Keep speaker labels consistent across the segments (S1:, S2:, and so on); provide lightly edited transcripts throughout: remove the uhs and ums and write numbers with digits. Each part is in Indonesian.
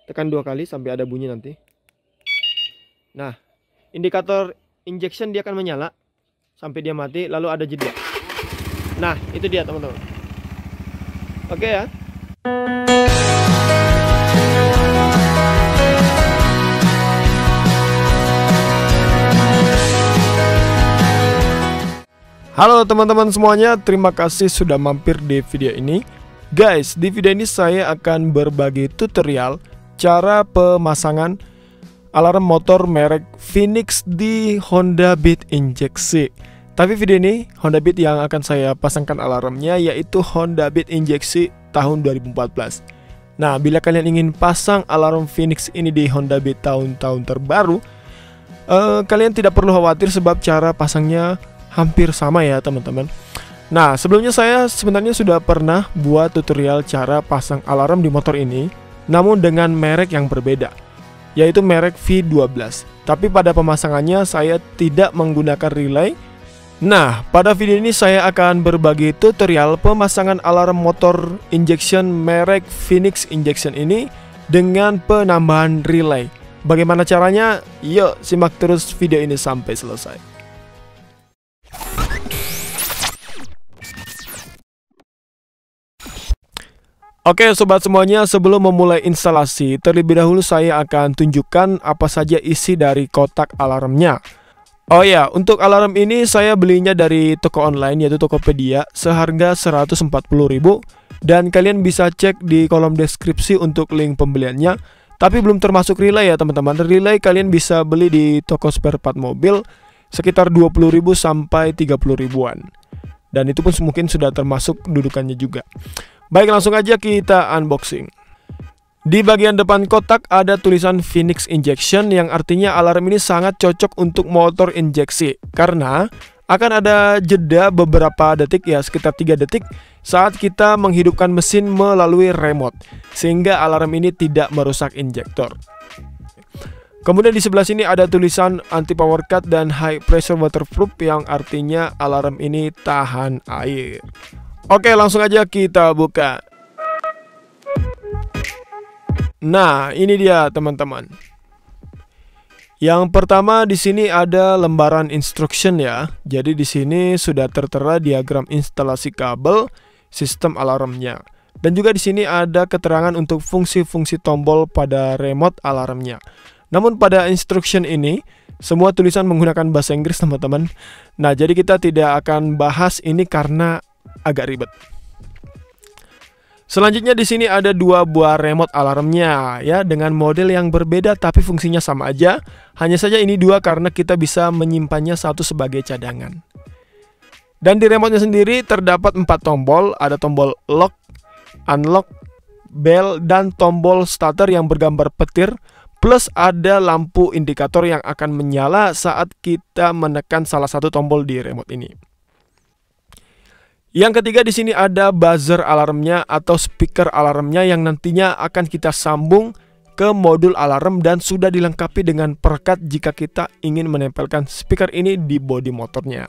S1: Tekan 2 kali sampai ada bunyi nanti. Nah, indikator injection dia akan menyala sampai dia mati, lalu ada jeda. Nah, itu dia teman-teman. Oke ya. Halo teman-teman semuanya, terima kasih sudah mampir di video ini. Guys, di video ini saya akan berbagi tutorial cara pemasangan alarm motor merek Phoenix di Honda Beat injeksi. Tapi video ini Honda Beat yang akan saya pasangkan alarmnya yaitu Honda Beat injeksi tahun 2014. Nah, bila kalian ingin pasang alarm Phoenix ini di Honda Beat tahun-tahun terbaru, kalian tidak perlu khawatir sebab cara pasangnya hampir sama ya teman-teman. Nah, sebelumnya saya sebenarnya sudah pernah buat tutorial cara pasang alarm di motor ini, namun dengan merek yang berbeda, yaitu merek V12. Tapi pada pemasangannya saya tidak menggunakan relay. Nah, pada video ini saya akan berbagi tutorial pemasangan alarm motor injection merek Phoenix injection ini dengan penambahan relay. Bagaimana caranya? Yuk simak terus video ini sampai selesai. Oke sobat semuanya, sebelum memulai instalasi, terlebih dahulu saya akan tunjukkan apa saja isi dari kotak alarmnya. Oh ya, untuk alarm ini saya belinya dari toko online yaitu Tokopedia seharga 140.000, dan kalian bisa cek di kolom deskripsi untuk link pembeliannya. Tapi belum termasuk relay ya teman-teman. Relay kalian bisa beli di toko spare part mobil sekitar 20.000 sampai 30.000-an. Dan itu pun mungkin sudah termasuk dudukannya juga. Baik, langsung aja kita unboxing. Di bagian depan kotak ada tulisan Phoenix Injection yang artinya alarm ini sangat cocok untuk motor injeksi karena akan ada jeda beberapa detik ya, sekitar 3 detik saat kita menghidupkan mesin melalui remote, sehingga alarm ini tidak merusak injektor. Kemudian di sebelah sini ada tulisan anti power cut dan high pressure waterproof yang artinya alarm ini tahan air. Oke, langsung aja kita buka. Nah, ini dia teman-teman. Yang pertama di sini ada lembaran instruction ya. Jadi di sini sudah tertera diagram instalasi kabel sistem alarmnya. Dan juga di sini ada keterangan untuk fungsi-fungsi tombol pada remote alarmnya. Namun pada instruction ini semua tulisan menggunakan bahasa Inggris teman-teman. Nah, jadi kita tidak akan bahas ini karena agak ribet. Selanjutnya di sini ada 2 buah remote alarmnya ya, dengan model yang berbeda tapi fungsinya sama aja. Hanya saja ini 2 karena kita bisa menyimpannya satu sebagai cadangan. Dan di remote-nya sendiri terdapat 4 tombol, ada tombol lock, unlock, bell, dan tombol starter yang bergambar petir, plus ada lampu indikator yang akan menyala saat kita menekan salah satu tombol di remote ini. Yang ketiga di sini ada buzzer alarmnya atau speaker alarmnya yang nantinya akan kita sambung ke modul alarm dan sudah dilengkapi dengan perekat jika kita ingin menempelkan speaker ini di bodi motornya.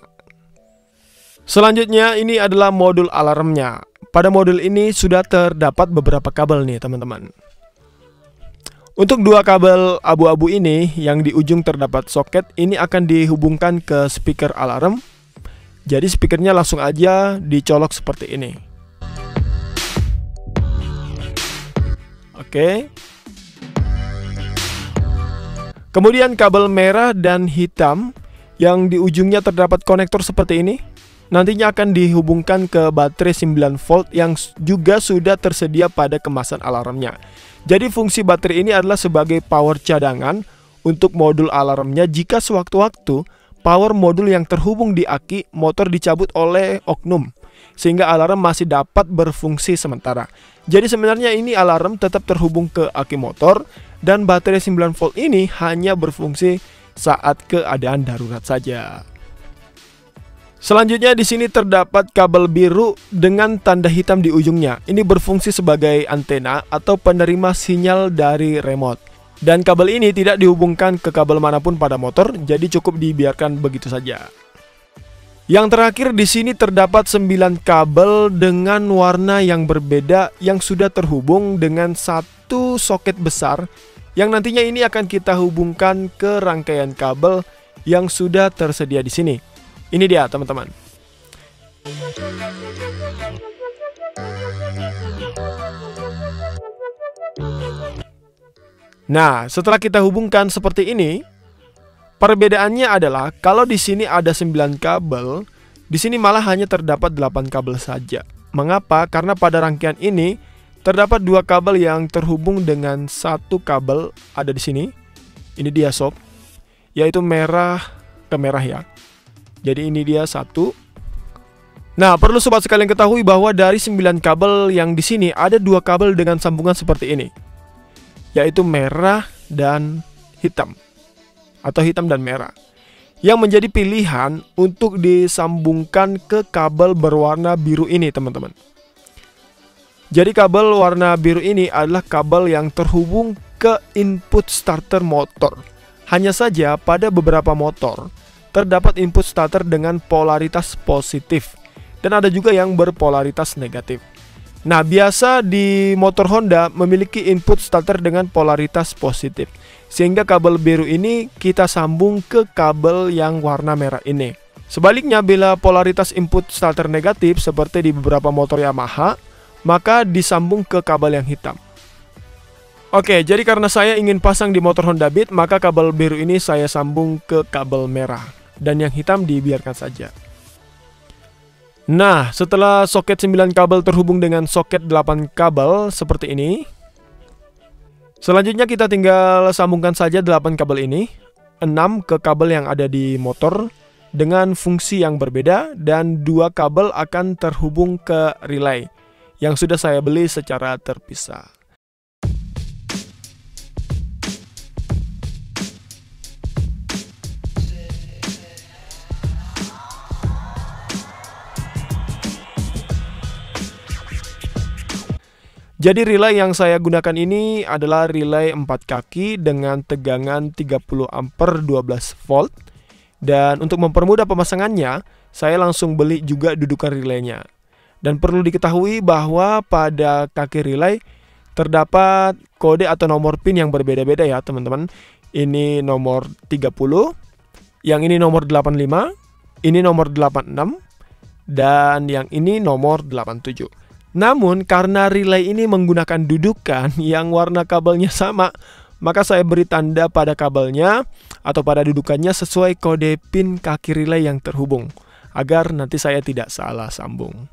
S1: Selanjutnya ini adalah modul alarmnya. Pada modul ini sudah terdapat beberapa kabel nih teman-teman. Untuk 2 kabel abu-abu ini yang di ujung terdapat soket, ini akan dihubungkan ke speaker alarm. Jadi speakernya langsung aja dicolok seperti ini. Oke. Kemudian kabel merah dan hitam yang di ujungnya terdapat konektor seperti ini, nantinya akan dihubungkan ke baterai 9 volt yang juga sudah tersedia pada kemasan alarmnya. Jadi fungsi baterai ini adalah sebagai power cadangan untuk modul alarmnya jika sewaktu-waktu power modul yang terhubung di aki motor dicabut oleh oknum, sehingga alarm masih dapat berfungsi sementara. Jadi sebenarnya ini alarm tetap terhubung ke aki motor dan baterai 9 volt ini hanya berfungsi saat keadaan darurat saja. Selanjutnya di sini terdapat kabel biru dengan tanda hitam di ujungnya. Ini berfungsi sebagai antena atau penerima sinyal dari remote. Dan kabel ini tidak dihubungkan ke kabel manapun pada motor, jadi cukup dibiarkan begitu saja. Yang terakhir di sini terdapat 9 kabel dengan warna yang berbeda yang sudah terhubung dengan satu soket besar yang nantinya ini akan kita hubungkan ke rangkaian kabel yang sudah tersedia di sini. Ini dia teman-teman. Nah, setelah kita hubungkan seperti ini, perbedaannya adalah kalau di sini ada 9 kabel, di sini malah hanya terdapat 8 kabel saja. Mengapa? Karena pada rangkaian ini terdapat 2 kabel yang terhubung dengan satu kabel ada di sini. Ini dia sob, yaitu merah ke merah ya. Jadi ini dia satu. Nah, perlu sobat sekalian ketahui bahwa dari 9 kabel yang di sini ada 2 kabel dengan sambungan seperti ini, yaitu merah dan hitam, atau hitam dan merah, yang menjadi pilihan untuk disambungkan ke kabel berwarna biru ini teman-teman. Jadi kabel warna biru ini adalah kabel yang terhubung ke input starter motor. Hanya saja pada beberapa motor terdapat input starter dengan polaritas positif, dan ada juga yang berpolaritas negatif. Nah, biasa di motor Honda memiliki input starter dengan polaritas positif, sehingga kabel biru ini kita sambung ke kabel yang warna merah ini. Sebaliknya, bila polaritas input starter negatif seperti di beberapa motor Yamaha, maka disambung ke kabel yang hitam. Oke, jadi karena saya ingin pasang di motor Honda Beat, maka kabel biru ini saya sambung ke kabel merah, dan yang hitam dibiarkan saja. Nah, setelah soket 9 kabel terhubung dengan soket 8 kabel seperti ini, selanjutnya kita tinggal sambungkan saja 8 kabel ini, 6 ke kabel yang ada di motor dengan fungsi yang berbeda, dan 2 kabel akan terhubung ke relay yang sudah saya beli secara terpisah. Jadi relay yang saya gunakan ini adalah relay 4 kaki dengan tegangan 30 ampere 12 volt. Dan untuk mempermudah pemasangannya, saya langsung beli juga dudukan relaynya. Dan perlu diketahui bahwa pada kaki relay terdapat kode atau nomor pin yang berbeda-beda ya teman-teman. Ini nomor 30, yang ini nomor 85, ini nomor 86, dan yang ini nomor 87. Namun karena relay ini menggunakan dudukan yang warna kabelnya sama, maka saya beri tanda pada kabelnya atau pada dudukannya sesuai kode pin kaki relay yang terhubung, agar nanti saya tidak salah sambung.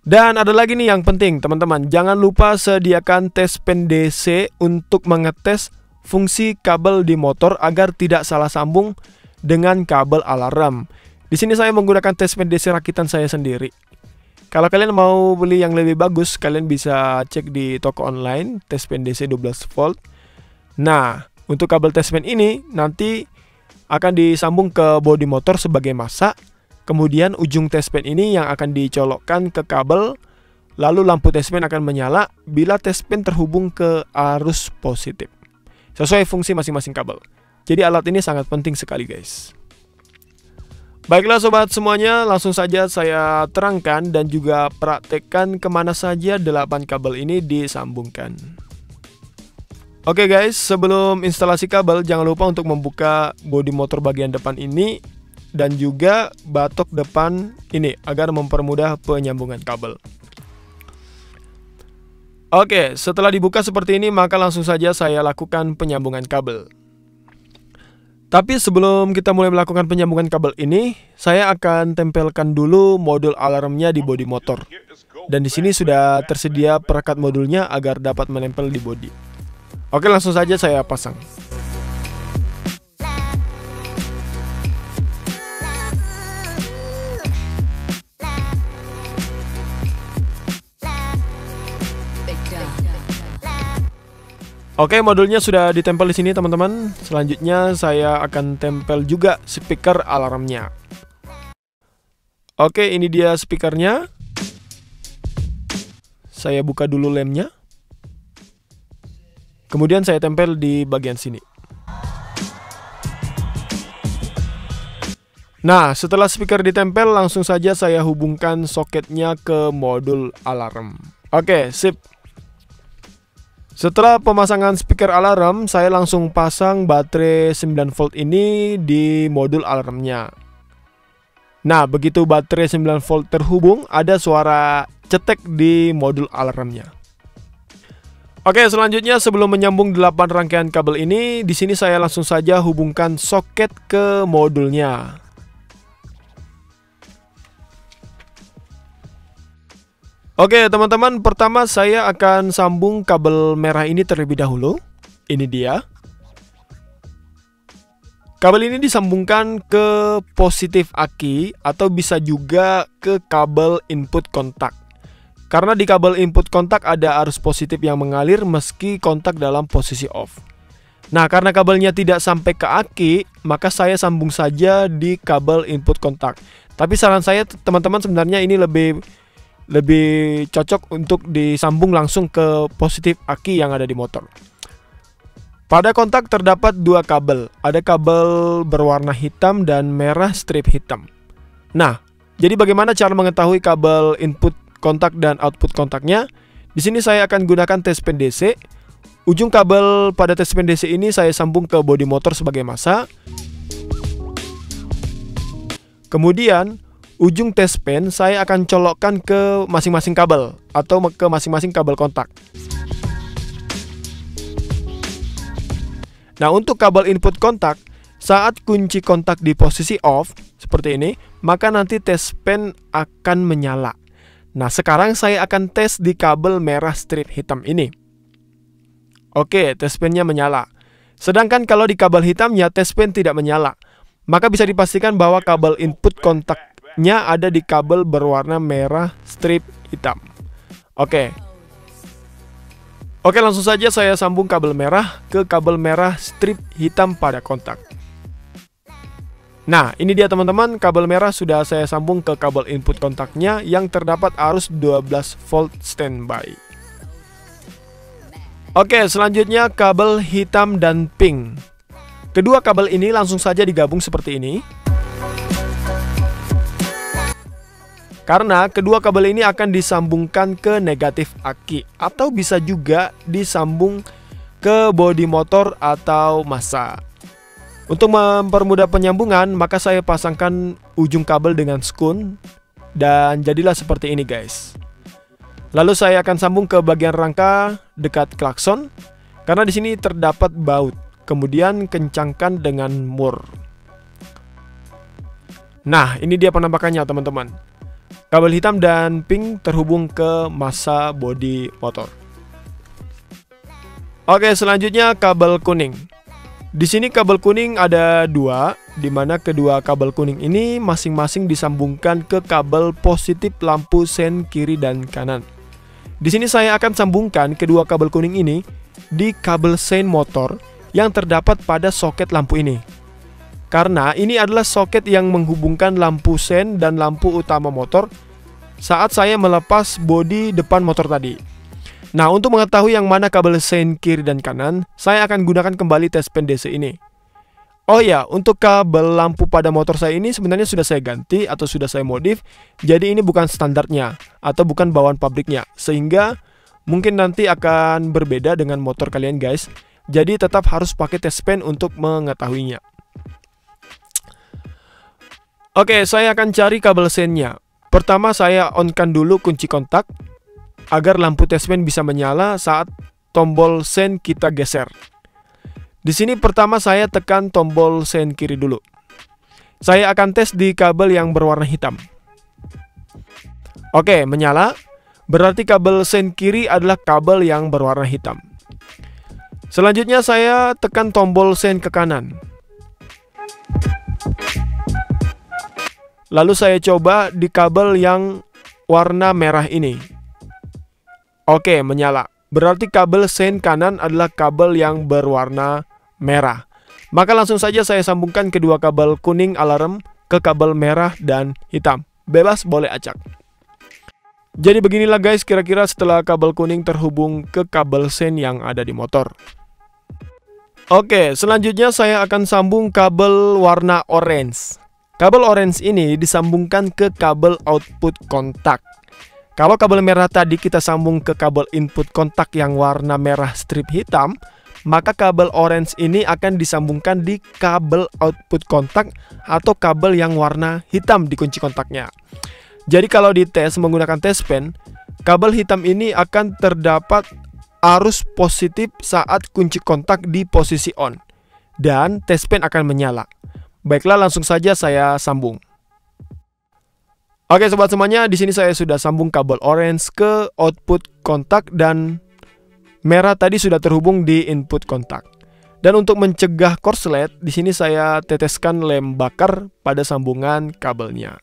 S1: Dan ada lagi nih yang penting teman-teman, jangan lupa sediakan tes pen DC untuk mengetes fungsi kabel di motor agar tidak salah sambung dengan kabel alarm. Di sini saya menggunakan tes pen DC rakitan saya sendiri. Kalau kalian mau beli yang lebih bagus, kalian bisa cek di toko online tes pen DC 12 volt. Nah, untuk kabel tes pen ini nanti akan disambung ke bodi motor sebagai massa. Kemudian ujung tes pen ini yang akan dicolokkan ke kabel, lalu lampu tes pen akan menyala bila tes pen terhubung ke arus positif, sesuai fungsi masing-masing kabel. Jadi alat ini sangat penting sekali guys. Baiklah sobat semuanya, langsung saja saya terangkan dan juga praktekkan kemana saja 8 kabel ini disambungkan. Oke guys, sebelum instalasi kabel jangan lupa untuk membuka bodi motor bagian depan ini dan juga batok depan ini agar mempermudah penyambungan kabel. Oke, setelah dibuka seperti ini maka langsung saja saya lakukan penyambungan kabel. Tapi sebelum kita mulai melakukan penyambungan kabel ini, saya akan tempelkan dulu modul alarmnya di bodi motor. Dan di sini sudah tersedia perekat modulnya agar dapat menempel di bodi. Oke, langsung saja saya pasang. Oke, modulnya sudah ditempel di sini teman-teman. Selanjutnya saya akan tempel juga speaker alarmnya. Oke, ini dia speakernya. Saya buka dulu lemnya. Kemudian saya tempel di bagian sini. Nah, setelah speaker ditempel, langsung saja saya hubungkan soketnya ke modul alarm. Oke, sip. Setelah pemasangan speaker alarm, saya langsung pasang baterai 9 volt ini di modul alarmnya. Nah, begitu baterai 9 volt terhubung, ada suara cetek di modul alarmnya. Oke, selanjutnya sebelum menyambung 8 rangkaian kabel ini, di sini saya langsung saja hubungkan soket ke modulnya. Oke teman-teman, pertama saya akan sambung kabel merah ini terlebih dahulu. Ini dia. Kabel ini disambungkan ke positif aki atau bisa juga ke kabel input kontak. Karena di kabel input kontak ada arus positif yang mengalir meski kontak dalam posisi off. Nah, karena kabelnya tidak sampai ke aki, maka saya sambung saja di kabel input kontak. Tapi saran saya teman-teman sebenarnya ini lebih cocok untuk disambung langsung ke positif aki yang ada di motor. Pada kontak terdapat dua kabel. Ada kabel berwarna hitam dan merah strip hitam. Nah, jadi bagaimana cara mengetahui kabel input kontak dan output kontaknya? Di sini saya akan gunakan tespen DC. Ujung kabel pada tespen DC ini saya sambung ke bodi motor sebagai massa. Kemudian ujung tespen saya akan colokkan ke masing-masing kabel atau ke masing-masing kabel kontak. Nah, untuk kabel input kontak, saat kunci kontak di posisi off seperti ini, maka nanti tespen akan menyala. Nah, sekarang saya akan tes di kabel merah strip hitam ini. Oke, tespennya menyala. Sedangkan kalau di kabel hitamnya tespen tidak menyala, maka bisa dipastikan bahwa kabel input kontaknya ada di kabel berwarna merah strip hitam. Oke, langsung saja saya sambung kabel merah ke kabel merah strip hitam pada kontak. Nah, ini dia teman-teman, kabel merah sudah saya sambung ke kabel input kontaknya yang terdapat arus 12 volt standby. Oke, selanjutnya kabel hitam dan pink. Kedua kabel ini langsung saja digabung seperti ini. Karena kedua kabel ini akan disambungkan ke negatif aki atau bisa juga disambung ke bodi motor atau massa. Untuk mempermudah penyambungan, maka saya pasangkan ujung kabel dengan skun dan jadilah seperti ini guys. Lalu saya akan sambung ke bagian rangka dekat klakson karena di sini terdapat baut. Kemudian kencangkan dengan mur. Nah, ini dia penampakannya teman-teman. Kabel hitam dan pink terhubung ke massa bodi motor. Oke, selanjutnya kabel kuning. Di sini kabel kuning ada dua, di mana kedua kabel kuning ini masing-masing disambungkan ke kabel positif lampu sen kiri dan kanan. Di sini saya akan sambungkan kedua kabel kuning ini di kabel sen motor yang terdapat pada soket lampu ini. Karena ini adalah soket yang menghubungkan lampu sen dan lampu utama motor saat saya melepas bodi depan motor tadi. Nah, untuk mengetahui yang mana kabel sen kiri dan kanan, saya akan gunakan kembali tespen DC ini. Oh ya, untuk kabel lampu pada motor saya ini sebenarnya sudah saya ganti atau sudah saya modif. Jadi ini bukan standarnya atau bukan bawaan pabriknya, sehingga mungkin nanti akan berbeda dengan motor kalian guys. Jadi tetap harus pakai tespen untuk mengetahuinya. Oke, saya akan cari kabel sennya. Pertama saya on-kan dulu kunci kontak agar lampu tespen bisa menyala saat tombol sen kita geser. Di sini pertama saya tekan tombol sen kiri dulu. Saya akan tes di kabel yang berwarna hitam. Oke, menyala. Berarti kabel sen kiri adalah kabel yang berwarna hitam. Selanjutnya saya tekan tombol sen ke kanan. Lalu saya coba di kabel yang warna merah ini. Oke, menyala. Berarti kabel sen kanan adalah kabel yang berwarna merah. Maka langsung saja saya sambungkan kedua kabel kuning alarm ke kabel merah dan hitam. Bebas boleh acak. Jadi beginilah guys kira-kira setelah kabel kuning terhubung ke kabel sen yang ada di motor. Oke, selanjutnya saya akan sambung kabel warna orange. Kabel orange ini disambungkan ke kabel output kontak. Kalau kabel merah tadi kita sambung ke kabel input kontak yang warna merah strip hitam, maka kabel orange ini akan disambungkan di kabel output kontak atau kabel yang warna hitam di kunci kontaknya. Jadi kalau dites menggunakan test pen, kabel hitam ini akan terdapat arus positif saat kunci kontak di posisi on, dan test pen akan menyala. Baiklah, langsung saja saya sambung. Oke sobat semuanya, di sini saya sudah sambung kabel orange ke output kontak dan merah tadi sudah terhubung di input kontak. Dan untuk mencegah korslet, di sini saya teteskan lem bakar pada sambungan kabelnya.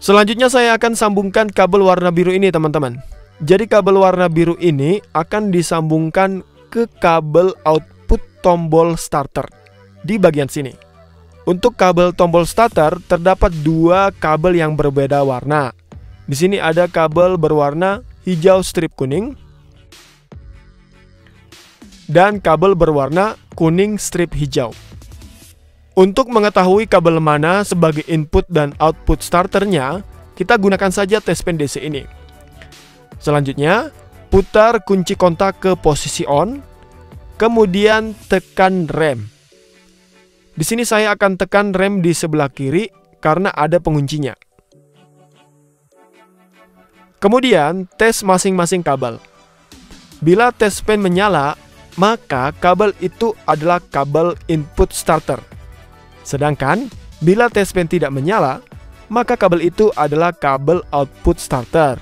S1: Selanjutnya saya akan sambungkan kabel warna biru ini teman-teman. Jadi kabel warna biru ini akan disambungkan ke kabel output tombol starter di bagian sini. Untuk kabel tombol starter terdapat dua kabel yang berbeda warna. Di sini ada kabel berwarna hijau strip kuning dan kabel berwarna kuning strip hijau. Untuk mengetahui kabel mana sebagai input dan output starternya, kita gunakan saja test pen DC ini. Selanjutnya, putar kunci kontak ke posisi on, kemudian tekan rem. Di sini saya akan tekan rem di sebelah kiri karena ada penguncinya. Kemudian tes masing-masing kabel. Bila test pen menyala, maka kabel itu adalah kabel input starter. Sedangkan bila test pen tidak menyala, maka kabel itu adalah kabel output starter.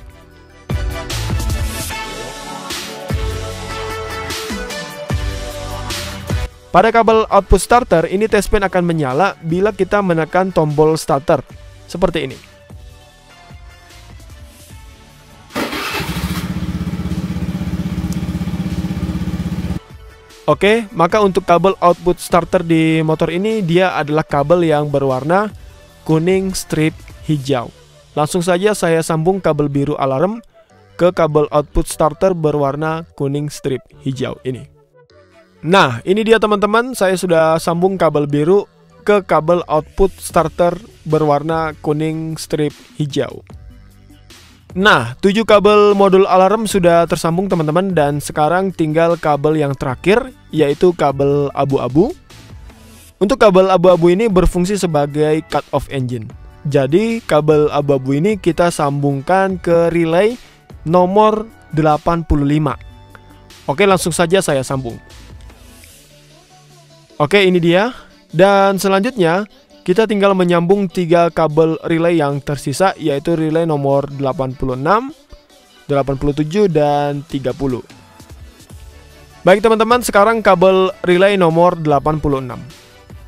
S1: Pada kabel output starter, ini test pen akan menyala bila kita menekan tombol starter, seperti ini. Oke, maka untuk kabel output starter di motor ini, dia adalah kabel yang berwarna kuning strip hijau. Langsung saja saya sambung kabel biru alarm ke kabel output starter berwarna kuning strip hijau ini. Nah, ini dia teman-teman, saya sudah sambung kabel biru ke kabel output starter berwarna kuning strip hijau. Nah, 7 kabel modul alarm sudah tersambung teman-teman, dan sekarang tinggal kabel yang terakhir, yaitu kabel abu-abu. Untuk kabel abu-abu ini berfungsi sebagai cut off engine. Jadi, kabel abu-abu ini kita sambungkan ke relay nomor 85. Oke, langsung saja saya sambung. Oke, ini dia. Dan selanjutnya kita tinggal menyambung 3 kabel relay yang tersisa, yaitu relay nomor 86, 87, dan 30. Baik teman-teman, sekarang kabel relay nomor 86.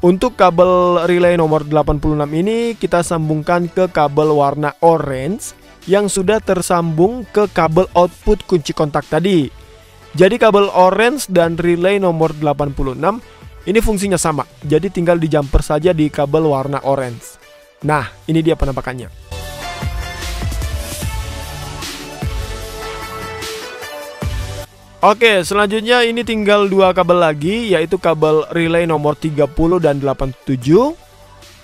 S1: Untuk kabel relay nomor 86 ini kita sambungkan ke kabel warna orange yang sudah tersambung ke kabel output kunci kontak tadi. Jadi kabel orange dan relay nomor 86 ini fungsinya sama, jadi tinggal dijumper saja di kabel warna orange. Nah, ini dia penampakannya. Oke, selanjutnya ini tinggal 2 kabel lagi, yaitu kabel relay nomor 30 dan 87.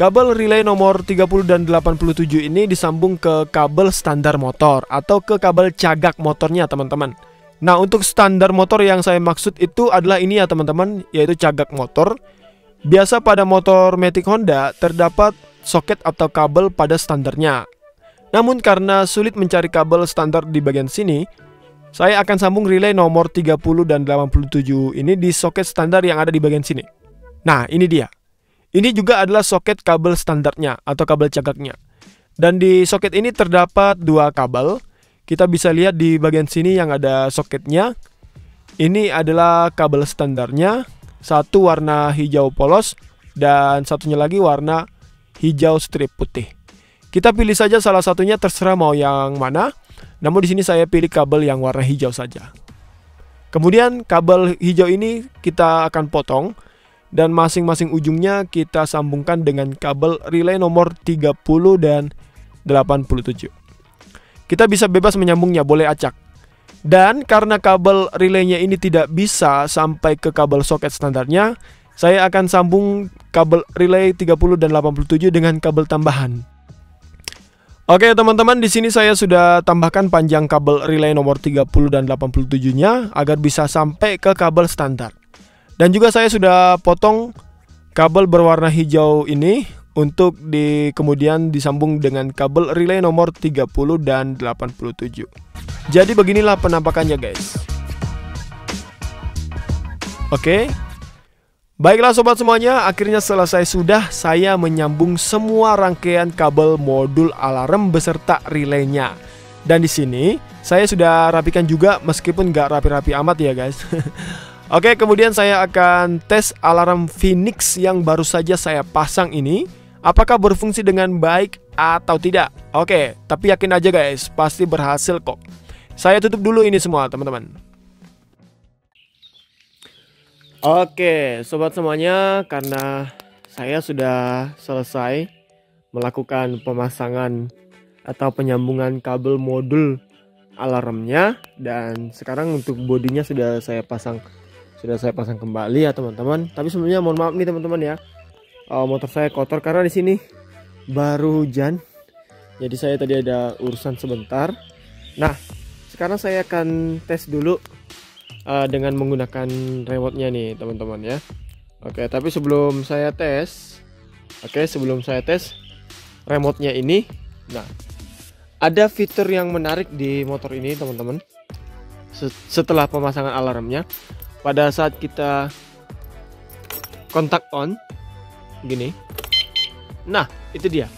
S1: Kabel relay nomor 30 dan 87 ini disambung ke kabel standar motor atau ke kabel cagak motornya teman-teman. Nah, untuk standar motor yang saya maksud itu adalah ini ya teman-teman, yaitu cagak motor. Biasa pada motor Matic Honda terdapat soket atau kabel pada standarnya. Namun karena sulit mencari kabel standar di bagian sini, saya akan sambung relay nomor 30 dan 87 ini di soket standar yang ada di bagian sini. Nah, ini dia. Ini juga adalah soket kabel standarnya atau kabel cagaknya. Dan di soket ini terdapat 2 kabel. Kita bisa lihat di bagian sini yang ada soketnya. Ini adalah kabel standarnya, satu warna hijau polos dan satunya lagi warna hijau strip putih. Kita pilih saja salah satunya, terserah mau yang mana. Namun di sini saya pilih kabel yang warna hijau saja. Kemudian kabel hijau ini kita akan potong dan masing-masing ujungnya kita sambungkan dengan kabel relay nomor 30 dan 87. Kita bisa bebas menyambungnya, boleh acak. Dan karena kabel relaynya ini tidak bisa sampai ke kabel soket standarnya, saya akan sambung kabel relay 30 dan 87 dengan kabel tambahan. Oke teman-teman, di sini saya sudah tambahkan panjang kabel relay nomor 30 dan 87-nya agar bisa sampai ke kabel standar. Dan juga saya sudah potong kabel berwarna hijau ini untuk kemudian disambung dengan kabel relay nomor 30 dan 87. Jadi beginilah penampakannya guys. Oke. Baiklah sobat semuanya, akhirnya selesai sudah saya menyambung semua rangkaian kabel modul alarm beserta relaynya. Dan di sini saya sudah rapikan juga meskipun nggak rapi-rapi amat ya guys. Oke, kemudian saya akan tes alarm Phoenix yang baru saja saya pasang ini. Apakah berfungsi dengan baik atau tidak? Oke, tapi yakin aja guys, pasti berhasil kok. Saya tutup dulu ini semua teman-teman. Oke, sobat semuanya, karena saya sudah selesai melakukan pemasangan atau penyambungan kabel modul alarmnya, dan sekarang untuk bodinya sudah saya pasang kembali ya teman-teman. Tapi sebenarnya mohon maaf nih teman-teman ya, motor saya kotor karena di sini baru hujan, jadi saya tadi ada urusan sebentar. Nah, sekarang saya akan tes dulu dengan menggunakan remote-nya nih teman-teman ya. Oke, tapi sebelum saya tes remote-nya ini, nah ada fitur yang menarik di motor ini teman-teman. Setelah pemasangan alarmnya, pada saat kita kontak on gini, nah itu dia.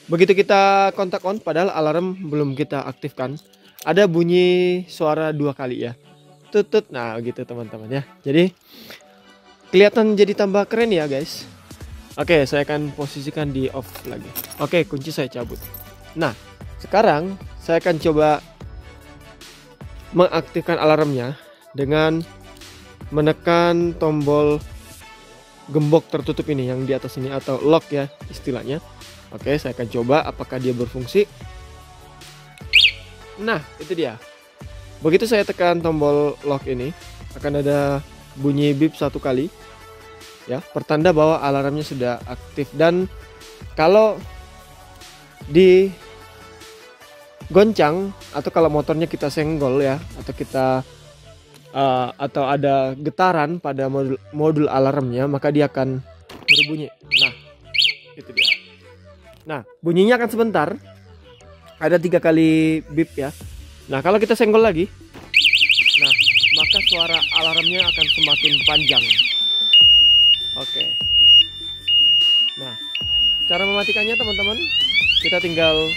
S1: Begitu kita kontak on, padahal alarm belum kita aktifkan, ada bunyi suara 2 kali ya, tutut. Nah gitu teman-teman ya, jadi kelihatan jadi tambah keren ya guys. Oke, saya akan posisikan di off lagi. Oke, kunci saya cabut. Nah sekarang saya akan coba mengaktifkan alarmnya dengan menekan tombol gembok tertutup ini yang di atas ini, atau lock ya istilahnya. Oke, saya akan coba apakah dia berfungsi. Nah itu dia. Begitu saya tekan tombol lock ini, akan ada bunyi beep 1 kali ya, pertanda bahwa alarmnya sudah aktif. Dan kalau di goncang atau kalau motornya kita senggol ya, atau kita atau ada getaran pada modul alarmnya, maka dia akan berbunyi. Nah itu dia. Nah bunyinya akan sebentar, ada 3 kali beep ya. Nah kalau kita senggol lagi, nah maka suara alarmnya akan semakin panjang. Oke. Nah cara mematikannya teman-teman, kita tinggal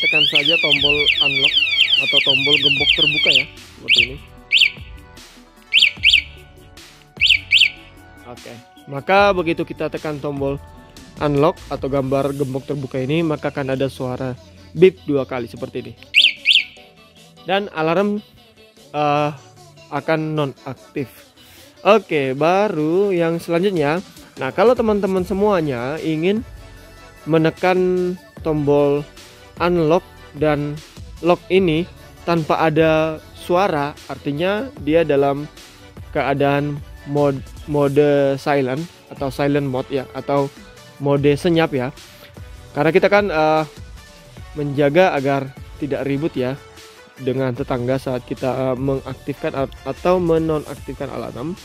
S1: tekan saja tombol unlock atau tombol gembok terbuka ya, seperti ini. Oke, maka begitu kita tekan tombol unlock atau gambar gembok terbuka ini, maka akan ada suara beep 2 kali seperti ini. Dan alarm akan nonaktif. Oke, baru yang selanjutnya. Nah, kalau teman-teman semuanya ingin menekan tombol unlock dan lock ini tanpa ada suara, artinya dia dalam keadaan mode silent atau silent mode ya, atau mode senyap ya. Karena kita kan menjaga agar tidak ribut ya dengan tetangga saat kita mengaktifkan atau menonaktifkan alarm.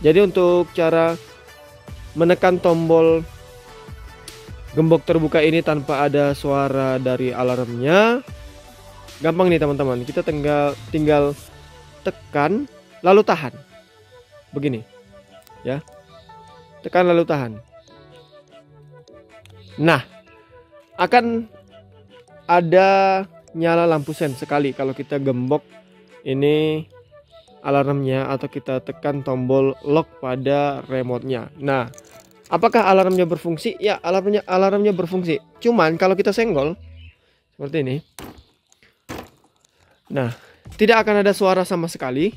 S1: Jadi untuk cara menekan tombol gembok terbuka ini tanpa ada suara dari alarmnya, gampang nih teman-teman. Kita tinggal tekan lalu tahan. Begini ya, tekan lalu tahan. Nah akan ada nyala lampu sen sekali kalau kita gembok ini alarmnya atau kita tekan tombol lock pada remote-nya. Nah apakah alarmnya berfungsi? Ya, alarmnya berfungsi. Cuman kalau kita senggol seperti ini, nah tidak akan ada suara sama sekali,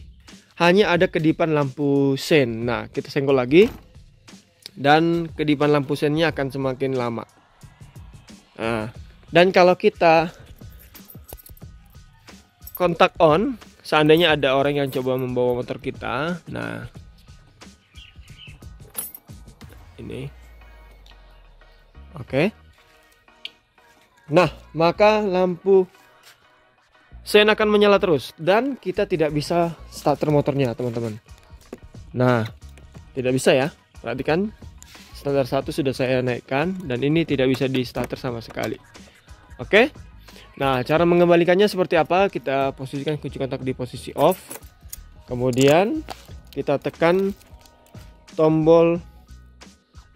S1: hanya ada kedipan lampu sen. Nah kita senggol lagi dan kedipan lampu sennya akan semakin lama. Nah, dan kalau kita kontak on, seandainya ada orang yang coba membawa motor kita, nah ini. Oke. Nah, maka lampu sen akan menyala terus dan kita tidak bisa starter motornya, teman-teman. Nah, tidak bisa ya. Perhatikan, standar 1 sudah saya naikkan dan ini tidak bisa di starter sama sekali. Oke. Nah, cara mengembalikannya seperti apa? Kita posisikan kunci kontak di posisi off. Kemudian kita tekan tombol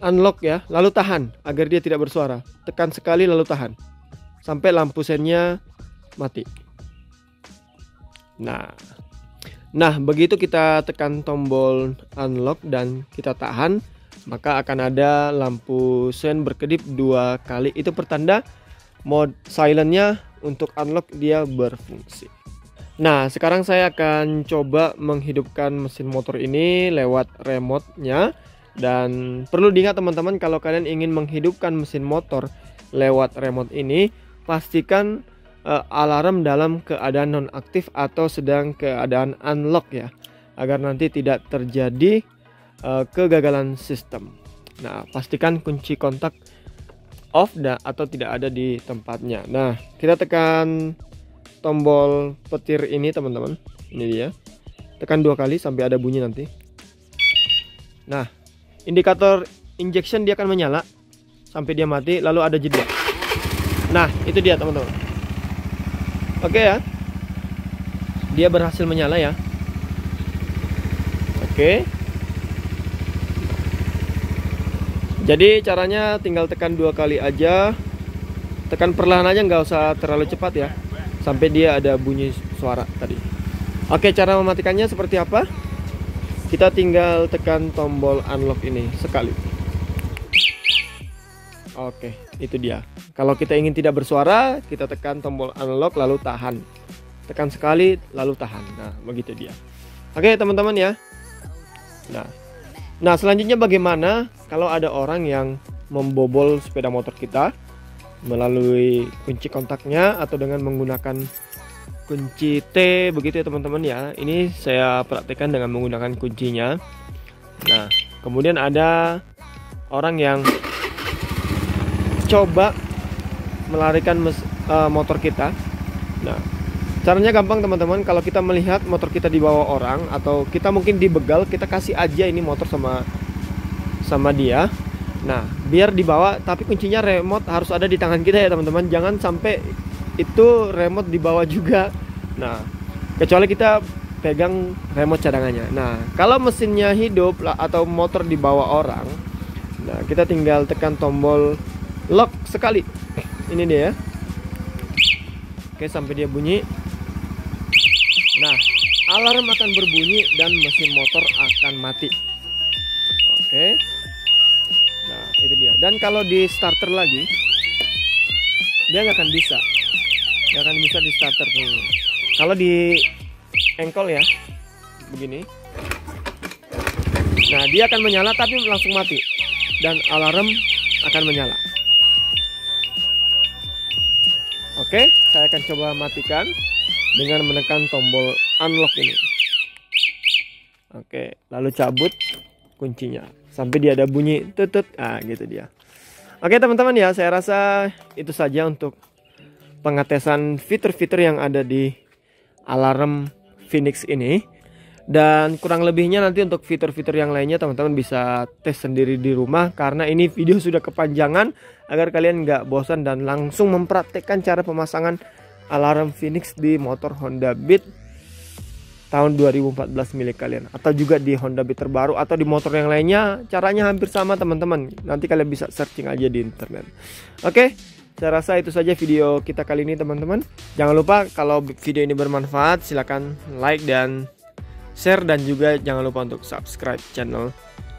S1: unlock ya, lalu tahan agar dia tidak bersuara. Tekan sekali lalu tahan sampai lampu sennya mati. Nah, begitu kita tekan tombol unlock dan kita tahan, maka akan ada lampu sen berkedip 2 kali. Itu pertanda mode silentnya untuk unlock dia berfungsi. Nah, sekarang saya akan coba menghidupkan mesin motor ini lewat remote-nya. Dan perlu diingat teman-teman, kalau kalian ingin menghidupkan mesin motor lewat remote ini, pastikan alarm dalam keadaan nonaktif atau sedang keadaan unlock ya, agar nanti tidak terjadi kegagalan sistem. Nah, pastikan kunci kontak off atau tidak ada di tempatnya. Nah, kita tekan tombol petir ini teman-teman, ini dia, tekan 2 kali sampai ada bunyi nanti. Nah, indikator injection dia akan menyala sampai dia mati, lalu ada jeda. Nah, itu dia teman-teman. Oke ya, dia berhasil menyala ya. Oke. Jadi caranya tinggal tekan 2 kali aja, tekan perlahan aja, nggak usah terlalu cepat ya, sampai dia ada bunyi suara tadi. Oke, cara mematikannya seperti apa? Kita tinggal tekan tombol unlock ini sekali. Oke, itu dia. Kalau kita ingin tidak bersuara, kita tekan tombol unlock lalu tahan. Tekan sekali lalu tahan. Nah, begitu dia. Oke, teman-teman ya. Nah, selanjutnya bagaimana kalau ada orang yang membobol sepeda motor kita melalui kunci kontaknya atau dengan menggunakan kunci T begitu ya teman-teman ya. Ini saya praktekkan dengan menggunakan kuncinya. Nah, kemudian ada orang yang coba melarikan motor kita. Nah, caranya gampang teman-teman. Kalau kita melihat motor kita dibawa orang atau kita mungkin dibegal, kita kasih aja ini motor sama dia. Nah, biar dibawa, tapi kuncinya remote harus ada di tangan kita ya teman-teman. Jangan sampai itu remote dibawa juga. Nah, kecuali kita pegang remote cadangannya. Nah, kalau mesinnya hidup atau motor dibawa orang, nah kita tinggal tekan tombol lock sekali. Ini dia ya. Oke, sampai dia bunyi. Nah, alarm akan berbunyi dan mesin motor akan mati. Oke. Nah, itu dia. Dan kalau di starter lagi, dia nggak akan bisa. Nggak akan bisa di starter tuh. Kalau di engkol ya, begini. Nah, dia akan menyala tapi langsung mati. Dan alarm akan menyala. Oke, saya akan coba matikan dengan menekan tombol unlock ini. Oke, lalu cabut kuncinya sampai dia ada bunyi tutut. Ah, gitu dia. Oke teman-teman ya, saya rasa itu saja untuk pengetesan fitur-fitur yang ada di alarm Phoenix ini. Dan kurang lebihnya nanti untuk fitur-fitur yang lainnya teman-teman bisa tes sendiri di rumah, karena ini video sudah kepanjangan, agar kalian nggak bosan dan langsung mempraktekkan cara pemasangan alarm Phoenix di motor Honda Beat tahun 2014 milik kalian, atau juga di Honda Beat terbaru atau di motor yang lainnya. Caranya hampir sama teman-teman, nanti kalian bisa searching aja di internet. Oke, saya rasa itu saja video kita kali ini teman-teman. Jangan lupa kalau video ini bermanfaat, silakan like dan share, dan juga jangan lupa untuk subscribe channel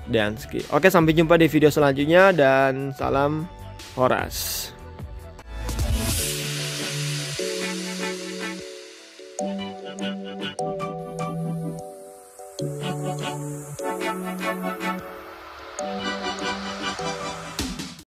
S1: Dansky. Oke, sampai jumpa di video selanjutnya dan salam Horas.